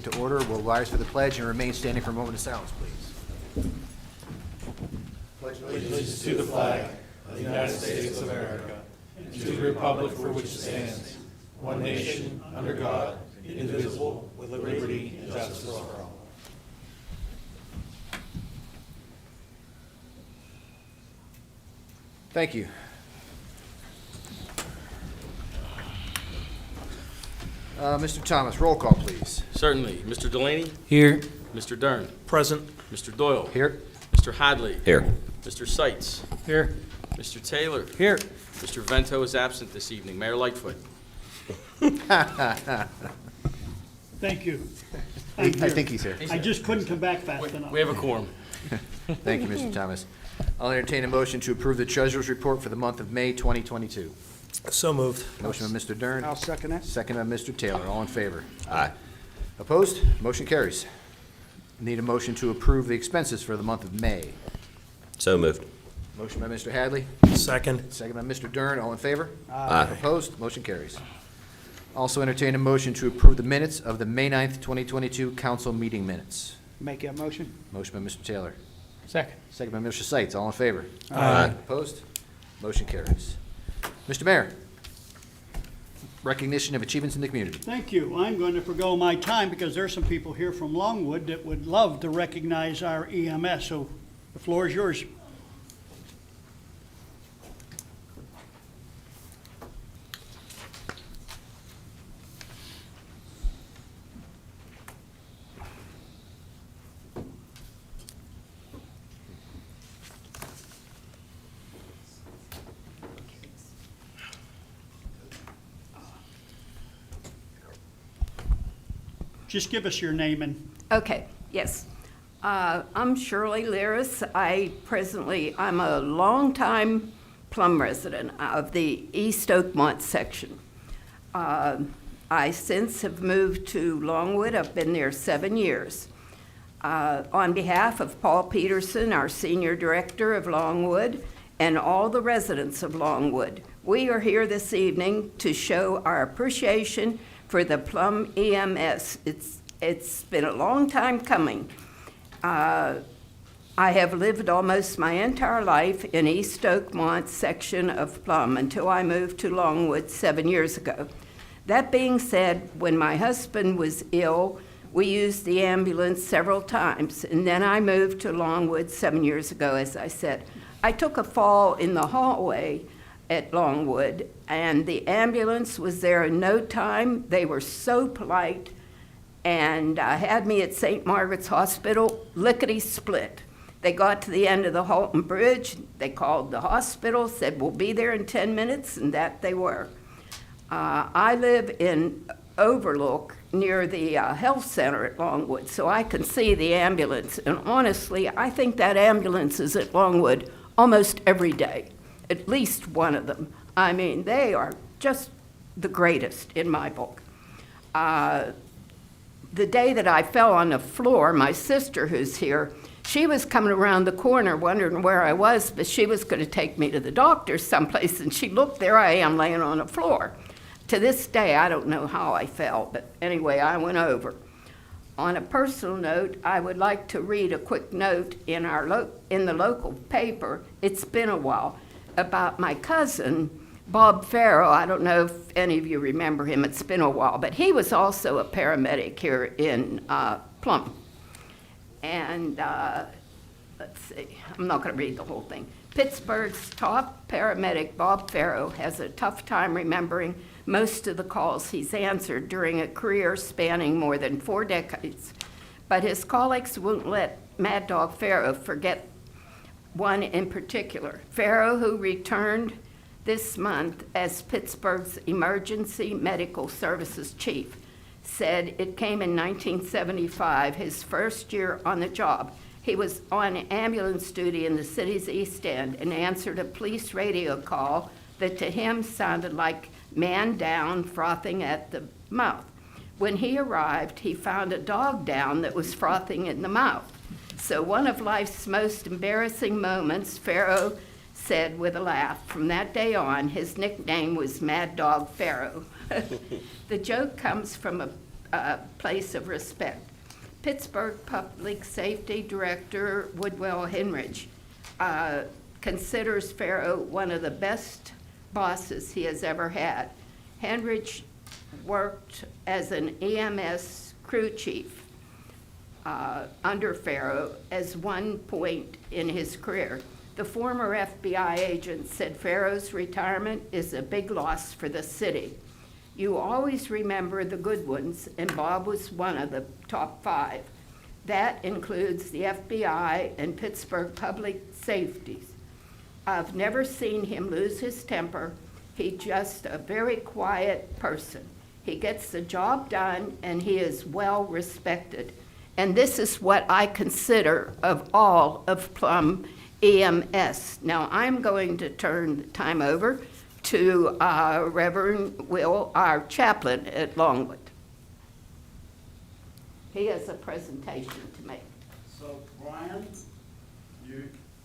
To order, we'll rise for the pledge and remain standing for a moment of silence, please. Pledge allegiance to the flag of the United States of America and to the republic for which it stands, one nation, under God, indivisible, with liberty and justice for all. Thank you. Mr. Thomas, roll call, please. Certainly. Mr. Delaney? Here. Mr. Dern? Present. Mr. Doyle? Here. Mr. Hadley? Here. Mr. Seitz? Here. Mr. Taylor? Here. Mr. Vento is absent this evening. Mayor Lightfoot? Thank you. I think he's here. I just couldn't come back fast enough. We have a quorum. Thank you, Mr. Thomas. I'll entertain a motion to approve the treasurer's report for the month of May 2022. So moved. Motion by Mr. Dern. I'll second that. Second by Mr. Taylor. All in favor? Aye. Opposed? Motion carries. Need a motion to approve the expenses for the month of May. So moved. Motion by Mr. Hadley. Second. Second by Mr. Dern. All in favor? Aye. Opposed? Motion carries. Also entertain a motion to approve the minutes of the May 9th, 2022 council meeting minutes. Make that motion. Motion by Mr. Taylor. Second. Second by Mr. Seitz. All in favor? Aye. Opposed? Motion carries. Mr. Mayor, recognition of achievements in the community. Thank you. I'm going to forgo my time because there's some people here from Longwood that would love to recognize our EMS, so the floor is yours. Just give us your name and Okay, yes. I'm Shirley Lyris. I'm a longtime Plum resident of the East Oakmont section. I since have moved to Longwood. I've been there 7 years. On behalf of Paul Peterson, our senior director of Longwood, and all the residents of Longwood, we are here this evening to show our appreciation for the Plum EMS. It's been a long time coming. I have lived almost my entire life in East Oakmont section of Plum until I moved to Longwood 7 years ago. That being said, when my husband was ill, we used the ambulance several times, and then I moved to Longwood 7 years ago, as I said. I took a fall in the hallway at Longwood, and the ambulance was there in no time. They were so polite, and had me at St. Margaret's Hospital, lickety-split. They got to the end of the Halton Bridge, they called the hospital, said, we'll be there in 10 minutes, and that they were. I live in Overlook near the health center at Longwood, so I can see the ambulance, and honestly, I think that ambulance is at Longwood almost every day. At least one of them. I mean, they are just the greatest in my book. The day that I fell on the floor, my sister, who's here, she was coming around the corner wondering where I was, but she was going to take me to the doctor someplace, and she looked, there I am laying on the floor. To this day, I don't know how I fell, but anyway, I went over. On a personal note, I would like to read a quick note in the local paper. It's been a while. About my cousin, Bob Farrow. I don't know if any of you remember him. It's been a while, but he was also a paramedic here in Plum. And let's see, I'm not going to read the whole thing. Pittsburgh's top paramedic, Bob Farrow, has a tough time remembering most of the calls he's answered during a career spanning more than 4 decades. But his colleagues won't let Mad Dog Farrow forget one in particular. Farrow, who returned this month as Pittsburgh's emergency medical services chief, said it came in 1975, his first year on the job. He was on ambulance duty in the city's East End and answered a police radio call that to him sounded like man down, frothing at the mouth. When he arrived, he found a dog down that was frothing in the mouth. So one of life's most embarrassing moments, Farrow said with a laugh. From that day on, his nickname was Mad Dog Farrow. The joke comes from place of respect. Pittsburgh Public Safety Director Woodwell Henrich considers Farrow one of the best bosses he has ever had. Henrich worked as an EMS crew chief under Farrow as one point in his career. The former FBI agent said Farrow's retirement is a big loss for the city. You always remember the good ones, and Bob was one of the top 5. That includes the FBI and Pittsburgh Public Safety. I've never seen him lose his temper. He's just a very quiet person. He gets the job done, and he is well respected. And this is what I consider of all of Plum EMS. Now, I'm going to turn the time over to Reverend Will, our chaplain at Longwood. He has a presentation to make. So, Brian,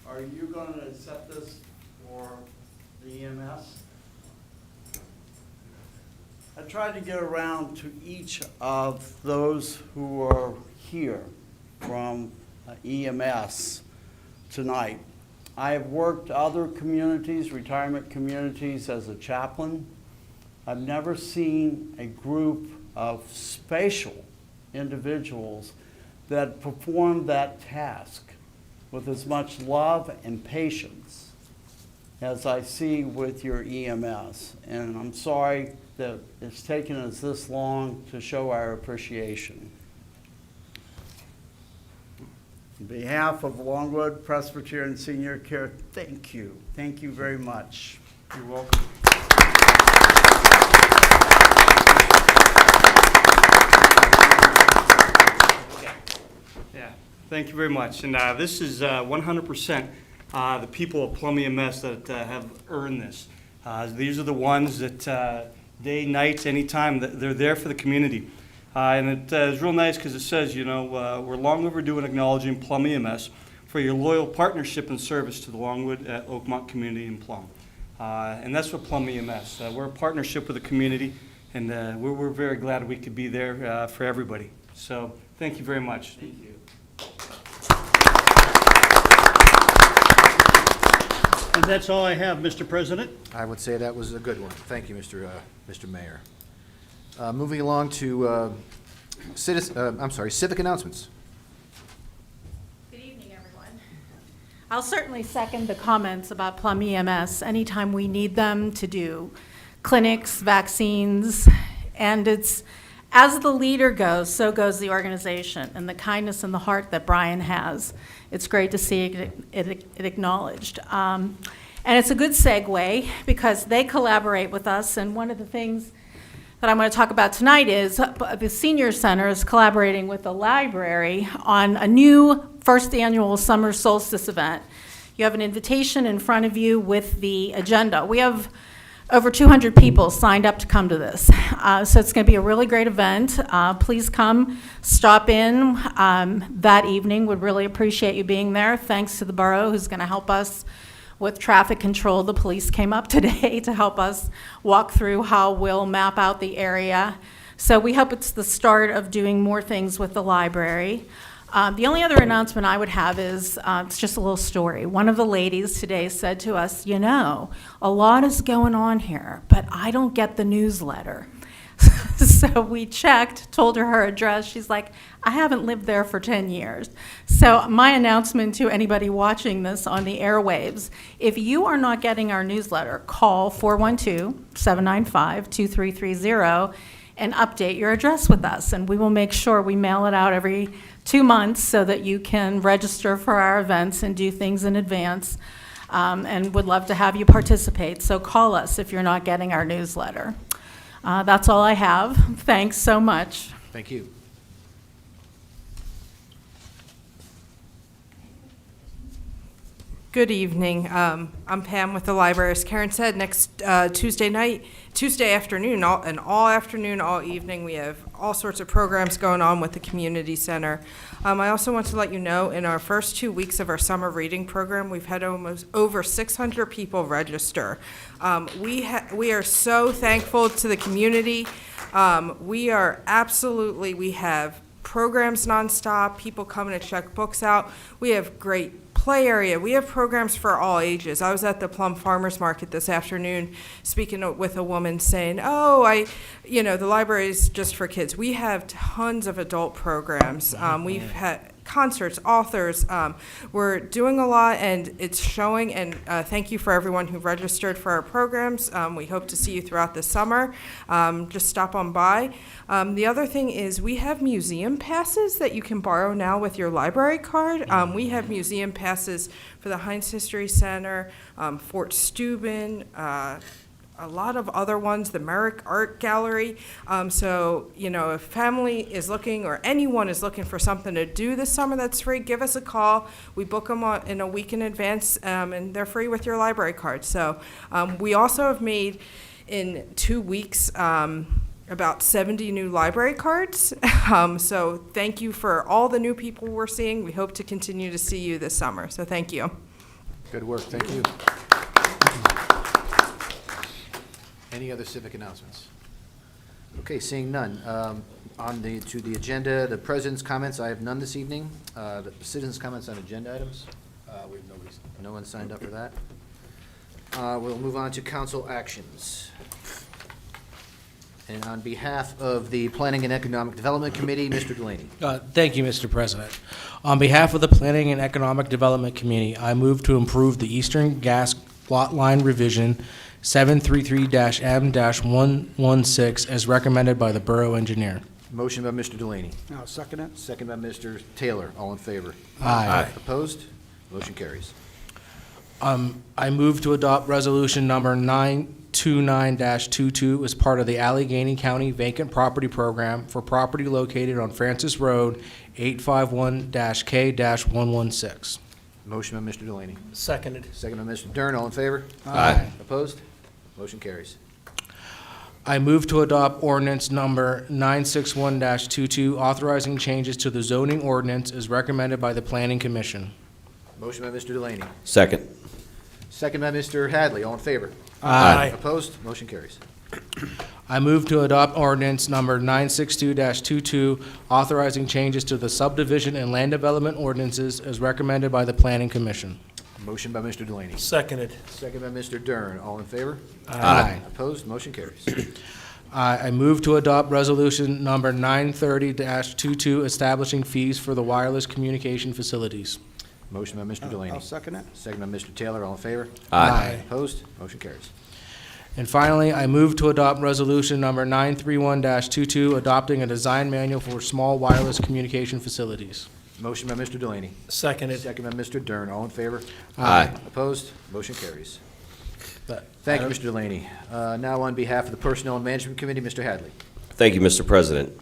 are you going to accept this for the EMS? I tried to get around to each of those who are here from EMS tonight. I have worked other communities, retirement communities, as a chaplain. I've never seen a group of spatial individuals that perform that task with as much love and patience as I see with your EMS. And I'm sorry that it's taken us this long to show our appreciation. On behalf of Longwood Presbyterian Senior Care, thank you. Thank you very much. You're welcome. Yeah, thank you very much. And this is 100% the people of Plum EMS that have earned this. These are the ones that day, night, anytime, they're there for the community. And it is real nice because it says, you know, we're long overdue in acknowledging Plum EMS for your loyal partnership and service to the Longwood at Oakmont community in Plum. And that's what Plum EMS. We're a partnership with the community, and we're very glad we could be there for everybody. So thank you very much. Thank you. And that's all I have, Mr. President. I would say that was a good one. Thank you, Mr. Mayor. Moving along to civic announcements. Good evening, everyone. I'll certainly second the comments about Plum EMS anytime we need them to do clinics, vaccines, and it's, as the leader goes, so goes the organization, and the kindness and the heart that Brian has. It's great to see it acknowledged. And it's a good segue because they collaborate with us, and one of the things that I'm going to talk about tonight is the Senior Center is collaborating with the library on a new first annual summer solstice event. You have an invitation in front of you with the agenda. We have over 200 people signed up to come to this. So it's going to be a really great event. Please come, stop in that evening. Would really appreciate you being there. Thanks to the borough who's going to help us with traffic control. The police came up today to help us walk through how we'll map out the area. So we hope it's the start of doing more things with the library. The only other announcement I would have is, it's just a little story. One of the ladies today said to us, you know, a lot is going on here, but I don't get the newsletter. So we checked, told her address. She's like, I haven't lived there for 10 years. So my announcement to anybody watching this on the airwaves, if you are not getting our newsletter, call 412-795-2330 and update your address with us. And we will make sure we mail it out every 2 months so that you can register for our events and do things in advance. And would love to have you participate. So call us if you're not getting our newsletter. That's all I have. Thanks so much. Thank you. Good evening. I'm Pam with the library. As Karen said, next Tuesday afternoon, all afternoon, all evening, we have all sorts of programs going on with the community center. I also want to let you know, in our first 2 weeks of our summer reading program, we've had almost over 600 people register. We are so thankful to the community. We have programs nonstop, people coming to check books out. We have great play area. We have programs for all ages. I was at the Plum Farmers Market this afternoon speaking with a woman saying, the library is just for kids. We have tons of adult programs. We've had concerts, authors. We're doing a lot, and it's showing, and thank you for everyone who registered for our programs. We hope to see you throughout the summer. Just stop on by. The other thing is we have museum passes that you can borrow now with your library card. We have museum passes for the Heinz History Center, Fort Steuben, a lot of other ones, the Merrick Art Gallery. If family is looking or anyone is looking for something to do this summer that's free, give us a call. We book them in a week in advance, and they're free with your library card. So we also have made in 2 weeks about 70 new library cards. So thank you for all the new people we're seeing. We hope to continue to see you this summer. So thank you. Good work, thank you. Any other civic announcements? Okay, seeing none. To the agenda, the president's comments, I have none this evening. The citizens' comments on agenda items, we have nobody. No one signed up for that. We'll move on to council actions. And on behalf of the Planning and Economic Development Committee, Mr. Delaney. Thank you, Mr. President. On behalf of the Planning and Economic Development Committee, I move to improve the Eastern Gas Lot Line Revision 733-M-116 as recommended by the Borough Engineer. Motion by Mr. Delaney. I'll second it. Second by Mr. Taylor. All in favor? Aye. Opposed? Motion carries. I move to adopt resolution number 929-22 as part of the Allegheny County Vacant Property Program for property located on Francis Road, 851-K-116. Motion by Mr. Delaney. Seconded. Second by Mr. Dern. All in favor? Aye. Opposed? Motion carries. I move to adopt ordinance number 961-22 authorizing changes to the zoning ordinance as recommended by the Planning Commission. Motion by Mr. Delaney. Second. Second by Mr. Hadley. All in favor? Aye. Opposed? Motion carries. I move to adopt ordinance number 962-22 authorizing changes to the subdivision and land development ordinances as recommended by the Planning Commission. Motion by Mr. Delaney. Seconded. Second by Mr. Dern. All in favor? Aye. Opposed? Motion carries. I move to adopt resolution number 930-22 establishing fees for the wireless communication facilities. Motion by Mr. Delaney. I'll second it. Second by Mr. Taylor. All in favor? Aye. Opposed? Motion carries. And finally, I move to adopt resolution number 931-22 adopting a design manual for small wireless communication facilities. Motion by Mr. Delaney. Seconded. Second by Mr. Dern. All in favor? Aye. Opposed? Motion carries. But- Thank you, Mr. Delaney. Now, on behalf of the Personnel and Management Committee, Mr. Hadley. Thank you, Mr. President.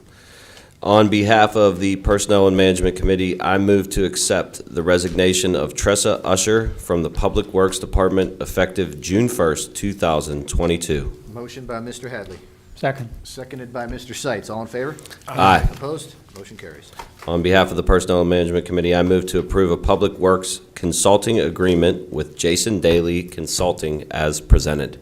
On behalf of the Personnel and Management Committee, I move to accept the resignation of Tressa Usher from the Public Works Department effective June 1st, 2022. Motion by Mr. Hadley. Second. Seconded by Mr. Seitz. All in favor? Aye. Opposed? Motion carries. On behalf of the Personnel and Management Committee, I move to approve a Public Works consulting agreement with Jason Daly Consulting as presented.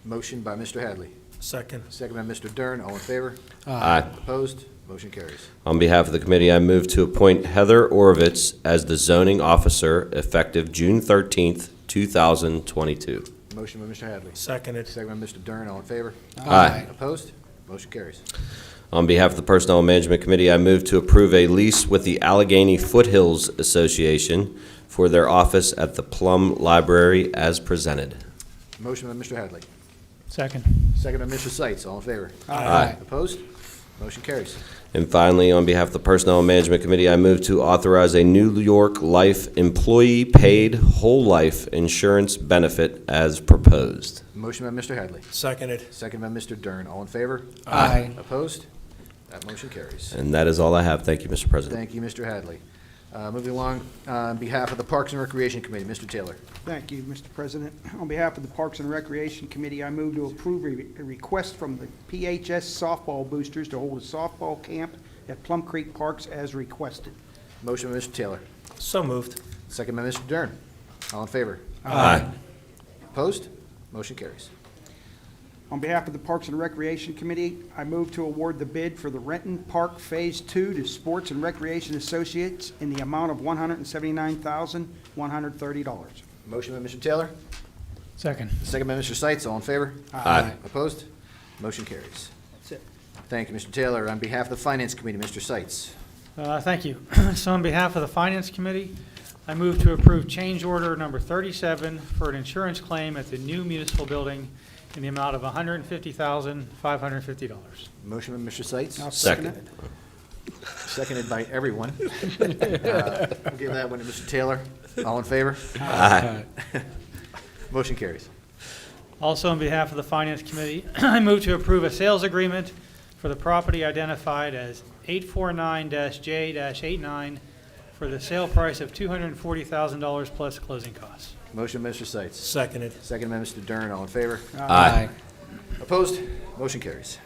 Motion by Mr. Hadley. Second. Second by Mr. Dern. All in favor? Aye. Opposed? Motion carries. On behalf of the committee, I move to appoint Heather Orovitz as the zoning officer effective June 13th, 2022. Motion by Mr. Hadley. Seconded. Second by Mr. Dern. All in favor? Aye. Opposed? Motion carries. On behalf of the Personnel and Management Committee, I move to approve a lease with the Allegheny Foothills Association for their office at the Plum Library as presented. Motion by Mr. Hadley. Second. Second by Mr. Seitz. All in favor? Aye. Opposed? Motion carries. And finally, on behalf of the Personnel and Management Committee, I move to authorize a New York Life employee paid whole life insurance benefit as proposed. Motion by Mr. Hadley. Seconded. Second by Mr. Dern. All in favor? Aye. Opposed? That motion carries. And that is all I have. Thank you, Mr. President. Thank you, Mr. Hadley. Moving along, on behalf of the Parks and Recreation Committee, Mr. Taylor. Thank you, Mr. President. On behalf of the Parks and Recreation Committee, I move to approve a request from the PHS softball boosters to hold a softball camp at Plum Creek Parks as requested. Motion by Mr. Taylor, So moved. second by Mr. Dern. All in favor? Aye. Opposed? Motion carries. On behalf of the Parks and Recreation Committee, I move to award the bid for the Renton Park Phase 2 to Sports and Recreation Associates in the amount of $179,130. Motion by Mr. Taylor, Second. second by Mr. Seitz. All in favor? Aye. Opposed? Motion carries. That's it. Thank you, Mr. Taylor. On behalf of the Finance Committee, Mr. Seitz. Thank you. So on behalf of the Finance Committee, I move to approve change order number 37 for an insurance claim at the new municipal building in the amount of $150,550. Motion by Mr. Seitz. I'll Second. it. Seconded by everyone. I'll give that one to Mr. Taylor. All in favor? Aye. Motion carries. Also on behalf of the Finance Committee, I move to approve a sales agreement for the property identified as 849-J-89 for the sale price of $240,000 plus closing costs. Motion by Mr. Seitz. Seconded. Second by Mr. Dern. All in favor? Aye. Opposed? Motion carries.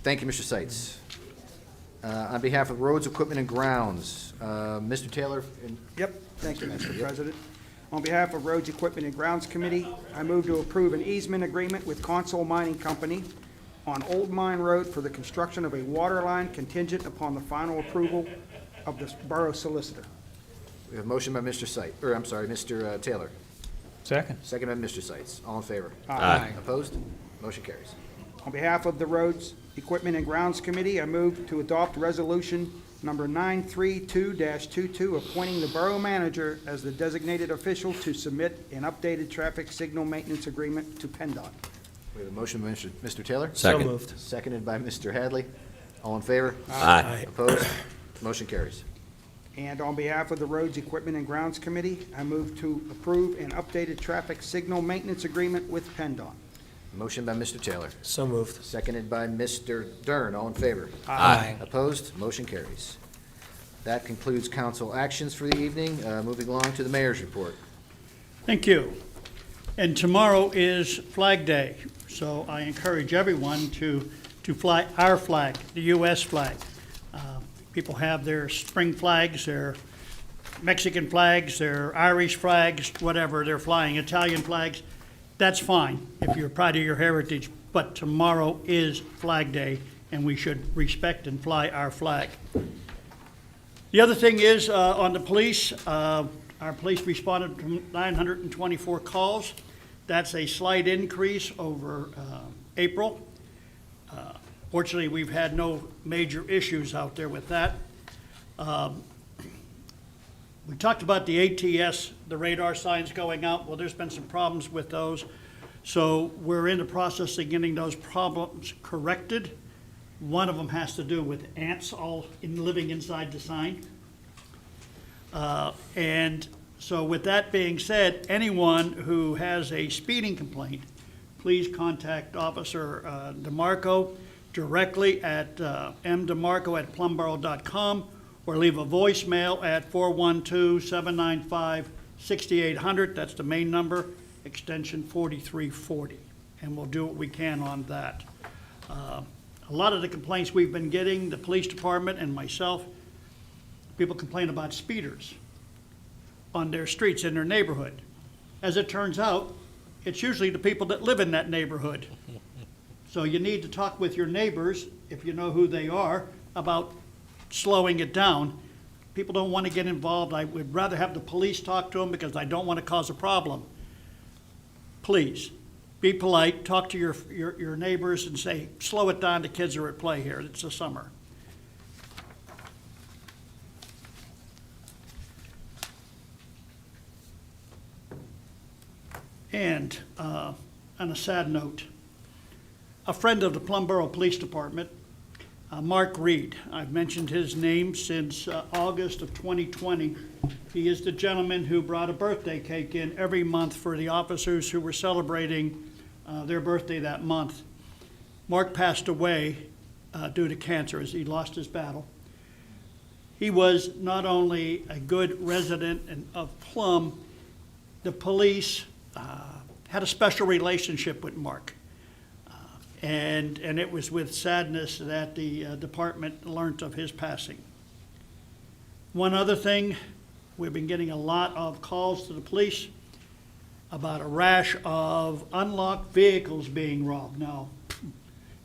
Thank you, Mr. Seitz. On behalf of Roads, Equipment, and Grounds, Mr. Taylor. Yep, thank you, Mr. President. On behalf of Roads, Equipment, and Grounds Committee, I move to approve an easement agreement with Consol Mining Company on Old Mine Road for the construction of a water line contingent upon the final approval of the Borough Solicitor. We have a motion by Mr. Seitz, or I'm sorry, Mr. Taylor. Second. Second by Mr. Seitz. All in favor? Aye. Opposed? Motion carries. On behalf of the Roads, Equipment, and Grounds Committee, I move to adopt Resolution Number 932-22, appointing the Borough Manager as the designated official to submit an updated traffic signal maintenance agreement to PennDOT. We have a motion by Mr. Taylor. So Second. moved. Seconded by Mr. Hadley. All in favor? Aye. Opposed? Motion carries. And on behalf of the Roads, Equipment, and Grounds Committee, I move to approve an updated traffic signal maintenance agreement with PennDOT. Motion by Mr. Taylor. So moved. Seconded by Mr. Dern. All in favor? Aye. Opposed? Motion carries. That concludes council actions for the evening. Moving along to the mayor's report. Thank you. And tomorrow is Flag Day, so I encourage everyone to fly our flag, the U.S. flag. People have their spring flags, their Mexican flags, their Irish flags, whatever they're flying, Italian flags. That's fine if you're proud of your heritage, but tomorrow is Flag Day, and we should respect and fly our flag. The other thing is, on the police, our police responded to 924 calls. That's a slight increase over April. Fortunately, we've had no major issues out there with that. We talked about the ATS, the radar signs going out. Well, there's been some problems with those. So we're in the process of getting those problems corrected. One of them has to do with ants living inside the sign. And so with that being said, anyone who has a speeding complaint, please contact Officer DeMarco directly at mdemarco@plumboro.com or leave a voicemail at 412-795-6800. That's the main number, extension 4340. And we'll do what we can on that. A lot of the complaints we've been getting, the police department and myself, people complain about speeders on their streets in their neighborhood. As it turns out, it's usually the people that live in that neighborhood. So you need to talk with your neighbors, if you know who they are, about slowing it down. People don't want to get involved. I would rather have the police talk to them because I don't want to cause a problem. Please, be polite, talk to your neighbors and say, slow it down, the kids are at play here, it's the summer. And on a sad note, a friend of the Plum Boro Police Department, Mark Reed, I've mentioned his name since August of 2020. He is the gentleman who brought a birthday cake in every month for the officers who were celebrating their birthday that month. Mark passed away due to cancer as he lost his battle. he was not only a good resident of Plum, the police had a special relationship with Mark. And it was with sadness that the department learned of his passing. One other thing, we've been getting a lot of calls to the police about a rash of unlocked vehicles being robbed. Now,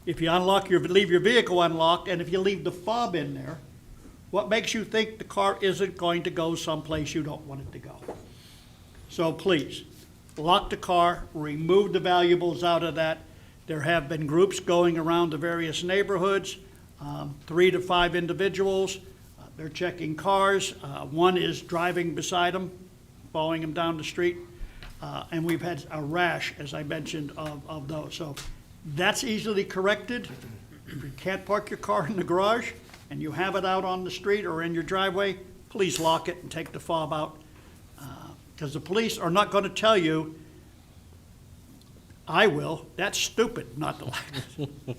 if you leave your vehicle unlocked, and if you leave the fob in there, what makes you think the car isn't going to go someplace you don't want it to go? So please, lock the car, remove the valuables out of that. There have been groups going around the various neighborhoods, 3 to 5 individuals. They're checking cars. One is driving beside them, following them down the street. And we've had a rash, as I mentioned, of those. So that's easily corrected. If you can't park your car in the garage and you have it out on the street or in your driveway, please lock it and take the fob out. Because the police are not going to tell you, I will, that's stupid not to lock it.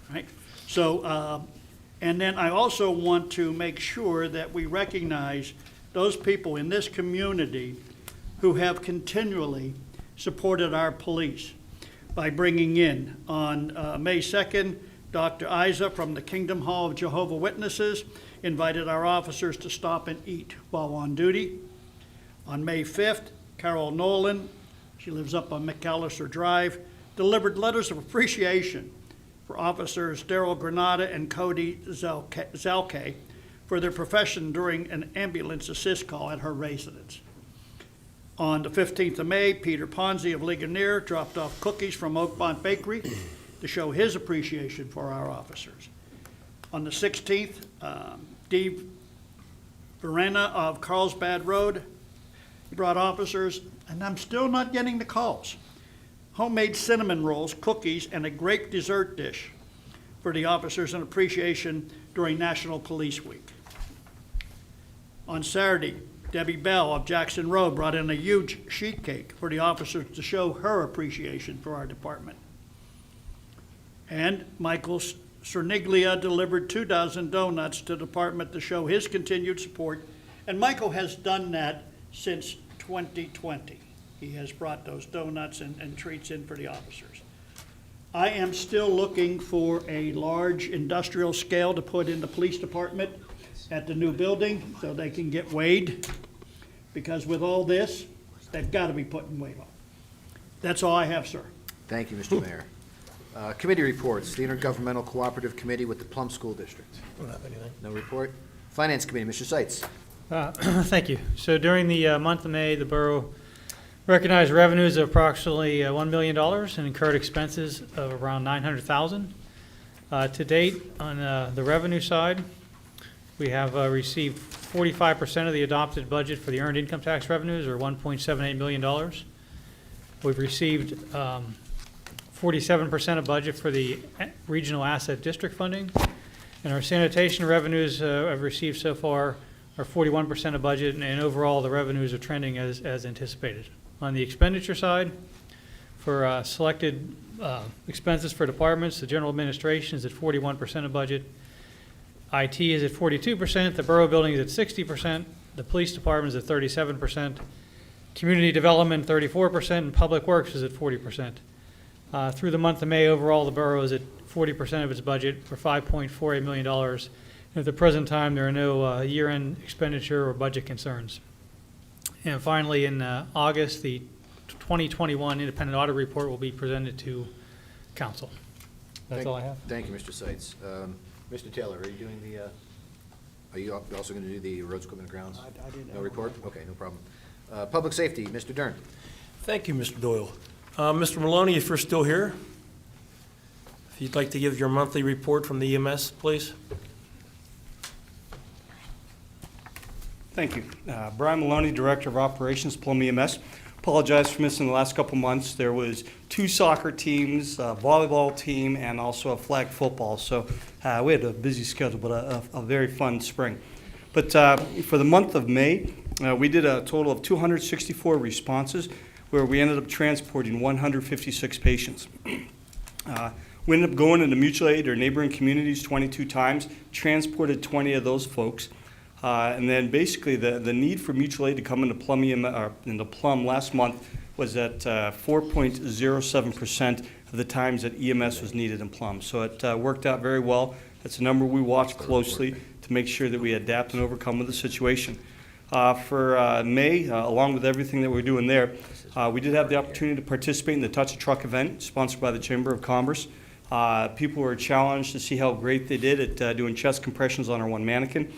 Right? So, and then I also want to make sure that we recognize those people in this community who have continually supported our police by bringing in on May 2nd, Dr. Isa from the Kingdom Hall of Jehovah Witnesses invited our officers to stop and eat while on duty. On May 5th, Carol Nolan, she lives up on McAllister Drive, delivered letters of appreciation for officers Daryl Granada and Cody Zalke for their profession during an ambulance assist call at her residence. On the 15th of May, Peter Ponzi of Ligonier dropped off cookies from Oakmont Bakery to show his appreciation for our officers. On the 16th, Dave Verena of Carlsbad Road, he brought officers, and I'm still not getting the calls, homemade cinnamon rolls, cookies, and a grape dessert dish for the officers in appreciation during National Police Week. On Saturday, Debbie Bell of Jackson Road brought in a huge sheet cake for the officers to show her appreciation for our department. And Michael Cerniglia delivered 2 dozen donuts to the department to show his continued support. And Michael has done that since 2020. He has brought those donuts and treats in for the officers. I am still looking for a large industrial scale to put in the police department at the new building so they can get weighed, because with all this, they've got to be putting weight on. That's all I have, sir. Thank you, Mr. Mayor. Committee reports, the Intergovernmental Cooperative Committee with the Plum School District. Don't have anything. No report. Finance Committee, Mr. Seitz. Thank you. So during the month of May, the borough recognized revenues of approximately $1 million and incurred expenses of around $900,000. To date, on the revenue side, we have received 45% of the adopted budget for the earned income tax revenues, or $1.78 million. We've received 47% of budget for the regional asset district funding, and our sanitation revenues have received so far are 41% of budget, and overall the revenues are trending as anticipated. On the expenditure side, for selected expenses for departments, the general administration is at 41% of budget, IT is at 42%, the borough building is at 60%, the police department is at 37%, community development 34%, and public works is at 40%. Through the month of May, overall, the borough is at 40% of its budget for $5.48 million. And at the present time, there are no year-end expenditure or budget concerns. And finally, in August, the 2021 independent audit report will be presented to council. That's all I have. Thank you, Mr. Seitz. Mr. Taylor, are you doing the, are you also going to do the roads, equipment, and grounds? I didn't. No report? Okay, no problem. Public safety, Mr. Dern. Thank you, Mr. Doyle. Mr. Maloney, if you're still here, if you'd like to give your monthly report from the EMS, please. Thank you. Brian Maloney, Director of Operations, Plum EMS. Apologize for missing the last couple months. There was 2 soccer teams, a volleyball team, and also a flag football. So we had a busy schedule, but a very fun spring. But for the month of May, we did a total of 264 responses, where we ended up transporting 156 patients. We ended up going into mutual aid or neighboring communities 22 times, transported 20 of those folks. And then basically the need for mutual aid to come into Plum last month was at 4.07% of the times that EMS was needed in Plum. So it worked out very well. That's a number we watch closely to make sure that we adapt and overcome with the situation. For May, along with everything that we're doing there, we did have the opportunity to participate in the Touch a Truck event sponsored by the Chamber of Commerce. People were challenged to see how great they did at doing chest compressions on our one mannequin.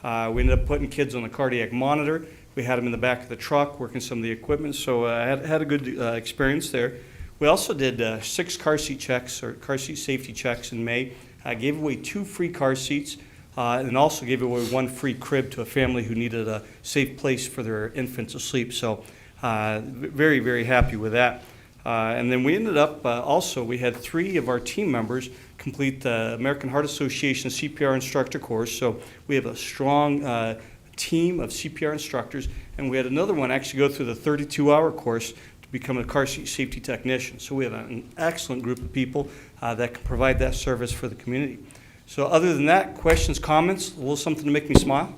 We ended up putting kids on the cardiac monitor. We had them in the back of the truck working some of the equipment, so I had a good experience there. We also did 6 car seat checks, or car seat safety checks in May. Gave away 2 free car seats, and also gave away 1 free crib to a family who needed a safe place for their infant to sleep. So very, very happy with that. And then we ended up, also, we had 3 of our team members complete the American Heart Association CPR instructor course. So we have a strong team of CPR instructors, and we had another one actually go through the 32-hour course to become a car seat safety technician. So we have an excellent group of people that can provide that service for the community. So other than that, questions, comments, a little something to make me smile?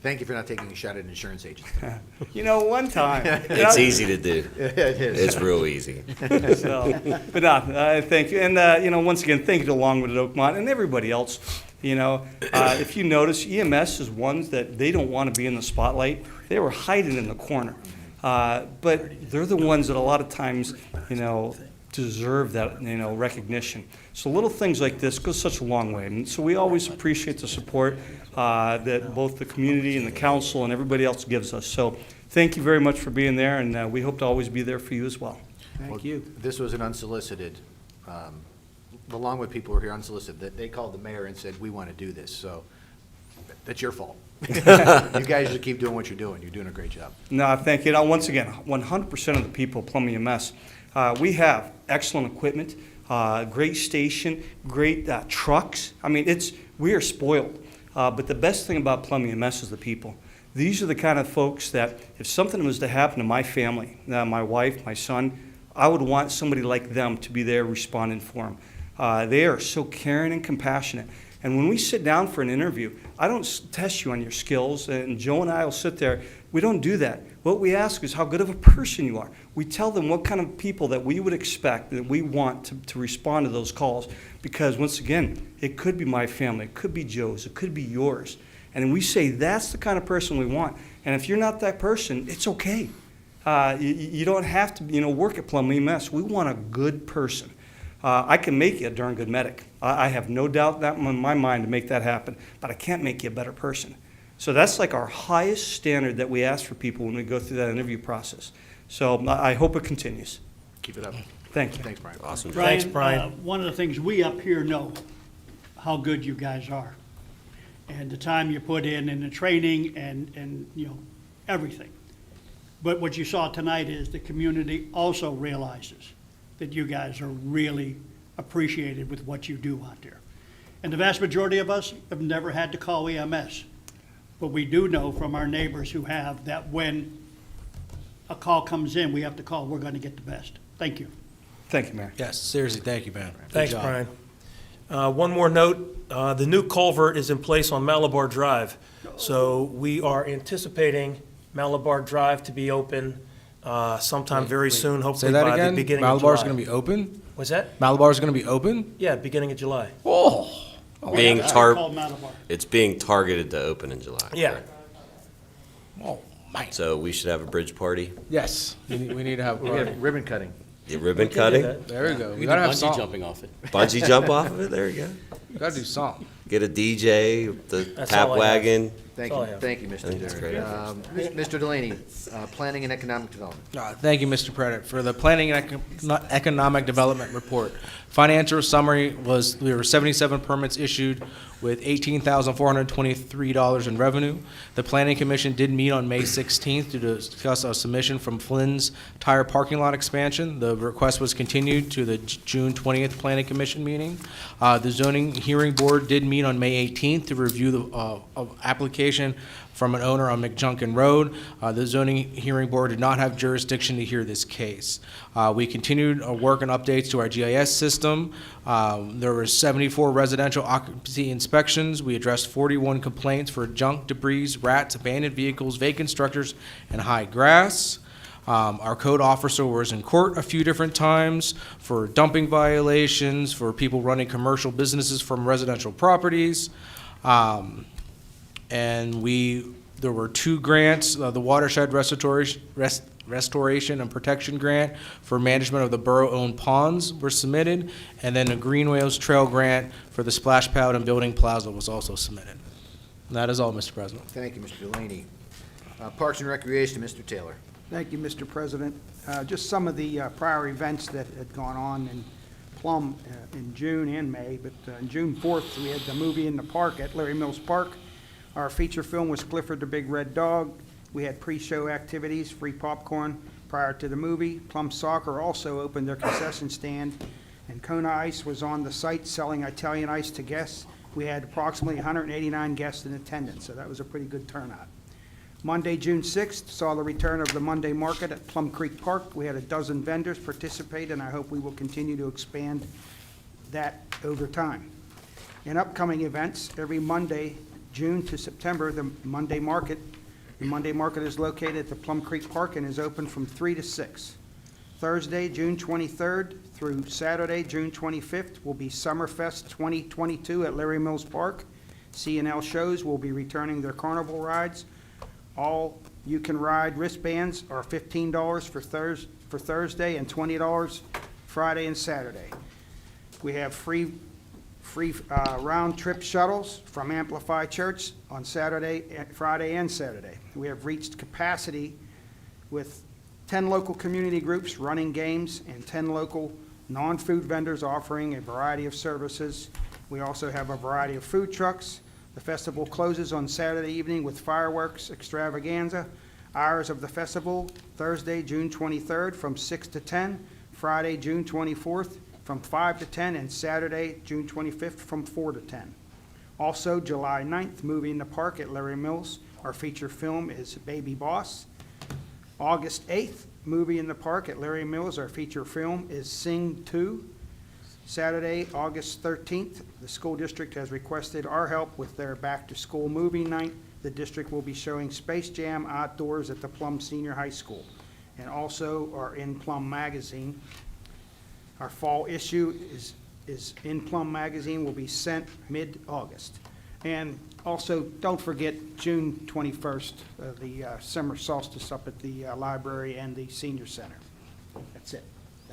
Thank you for not taking a shot at insurance agents. You know, one time. It's easy to do. It is. It's real easy. So, but no, thank you. And, you know, once again, thank you to Longwood at Oakmont and everybody else. You know, if you notice, EMS is ones that they don't want to be in the spotlight. They were hiding in the corner. But they're the ones that a lot of times, you know, deserve that, you know, recognition. So little things like this go such a long way. And so we always appreciate the support that both the community and the council and everybody else gives us. So thank you very much for being there, and we hope to always be there for you as well. Thank you. This was an unsolicited, the Longwood people were here unsolicited. They called the mayor and said, we want to do this. So that's your fault. You guys just keep doing what you're doing. You're doing a great job. No, thank you. Now, once again, 100% of the people at Plum EMS, we have excellent equipment, great station, great trucks. I mean, we are spoiled. But the best thing about Plum EMS is the people. These are the kind of folks that if something was to happen to my family, my wife, my son, I would want somebody like them to be there responding for them. They are so caring and compassionate. And when we sit down for an interview, I don't test you on your skills, and Joe and I will sit there. We don't do that. What we ask is how good of a person you are. We tell them what kind of people that we would expect, that we want to respond to those calls. Because once again, it could be my family, it could be Joe's, it could be yours. And we say that's the kind of person we want. And if you're not that person, it's okay. You don't have to, you know, work at Plum EMS. We want a good person. I can make you a darn good medic. I have no doubt that in my mind to make that happen, but I can't make you a better person. So that's like our highest standard that we ask for people when we go through that interview process. So I hope it continues. Keep it up. Thank you. Thanks, Brian. Awesome. Brian, Thanks, Brian. one of the things we up here know, how good you guys are. And the time you put in the training and you know, everything. But what you saw tonight is the community also realizes that you guys are really appreciated with what you do out there. And the vast majority of us have never had to call EMS. But we do know from our neighbors who have that when a call comes in, we have to call, we're going to get the best. Thank you. Thank you, Mayor. Yes, seriously, thank you, man. Good Thanks, job. Brian. One more note, the new culvert is in place on Malabar Drive. So we are anticipating Malabar Drive to be open sometime very soon, Say hopefully that by the again? beginning of Malabar's July. going to be open? What's that? Malabar's going to be open? Yeah, beginning of July. Oh. Being It's tar- called Malabar. It's being targeted to open in July. Yeah. correct? Oh, man. So we should have a bridge party, Yes, we need to have a We party. have ribbon cutting. the ribbon We can do cutting, that. There we go. We We do gotta have bungee something. jumping off it. bungee jump off of it, there you go. We gotta do something. Get a DJ, the That's tap all I have. wagon. Thank That's all you, I have. thank you, Mr. think that's Derrick. great. Mr. Delaney, Planning and Economic Development. Thank you, Mr. Predditt. For the Planning and Economic Development Report, financial summary was, there were 77 permits issued with $18,423 in revenue. The Planning Commission did meet on May 16th to discuss a submission from Flynn's Tire Parking Lot expansion. The request was continued to the June 20th Planning Commission meeting. The Zoning Hearing Board did meet on May 18th to review the application from an owner on McJunkin Road. The zoning hearing board did not have jurisdiction to hear this case. We continued work and updates to our GIS system. There were 74 residential occupancy inspections. We addressed 41 complaints for junk, debris, rats, abandoned vehicles, vacant structures, and high grass. Our code officer was in court a few different times for dumping violations, for people running commercial businesses from residential properties. And there were 2 grants, the Watershed Restoration and Protection Grant for management of the borough-owned ponds were submitted, and then a Greenways Trail Grant for the splash pad and building plaza was also submitted. And that is all, Mr. President. Thank you, Mr. Delaney. Parks and Recreation, Mr. Taylor. Thank you, Mr. President. Just some of the prior events that had gone on in Plum in June and May, but on June 4th, we had the movie in the park at Larry Mills Park. Our feature film was Clifford the Big Red Dog. We had pre-show activities, free popcorn prior to the movie. Plum Soccer also opened their concession stand, and Kona Ice was on the site selling Italian ice to guests. We had approximately 189 guests in attendance, so that was a pretty good turnout. Monday, June 6th, saw the return of the Monday Market at Plum Creek Park. We had a dozen vendors participate, and I hope we will continue to expand that over time. In upcoming events, every Monday, June to September, the Monday Market is located at the Plum Creek Park and is open from 3 to 6. Thursday, June 23rd through Saturday, June 25th, will be Summerfest 2022 at Larry Mills Park. C&L shows will be returning their carnival rides. All you-can-ride wristbands are $15 for Thursday and $20 Friday and Saturday. We have free round-trip shuttles from Amplify Church on Friday and Saturday. We have reached capacity with 10 local community groups running games and 10 local non-food vendors offering a variety of services. We also have a variety of food trucks. The festival closes on Saturday evening with fireworks extravaganza. Hours of the festival, Thursday, June 23rd from 6 to 10, Friday, June 24th from 5 to 10, and Saturday, June 25th from 4 to 10. Also, July 9th, movie in the park at Larry Mills. Our feature film is Baby Boss. August 8th, movie in the park at Larry Mills. Our feature film is Sing 2. Saturday, August 13th, the school district has requested our help with their back-to-school movie night. The district will be showing Space Jam outdoors at the Plum Senior High School, and also are in Plum Magazine. Our fall issue is in Plum Magazine, will be sent mid-August. And also, don't forget June 21st, the summer solstice up at the library and the senior center. That's it.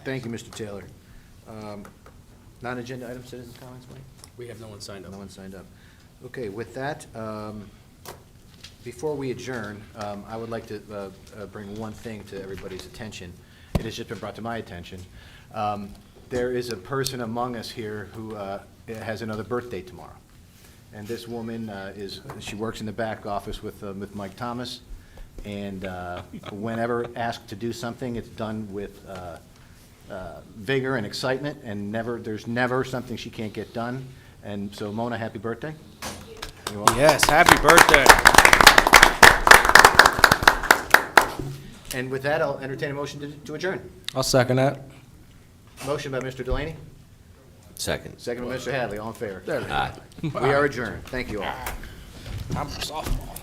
Thank you, Mr. Taylor. Non-agenda item, citizens' comments, Mike? We have no one signed up. No one signed up. Okay, with that, before we adjourn, I would like to bring one thing to everybody's attention. It has just been brought to my attention. There is a person among us here who has another birthday tomorrow. And this woman she works in the back office with Mike Thomas, and whenever asked to do something, it's done with vigor and excitement, and there's never something she can't get done. And so, Mona, happy birthday. You're welcome. Yes, happy birthday. And with that, I'll entertain a motion to adjourn. I'll second that. Motion by Mr. Delaney, Second. second by Mr. Hadley, all in favor. Aye. We are adjourned. Thank you all. Time for softball.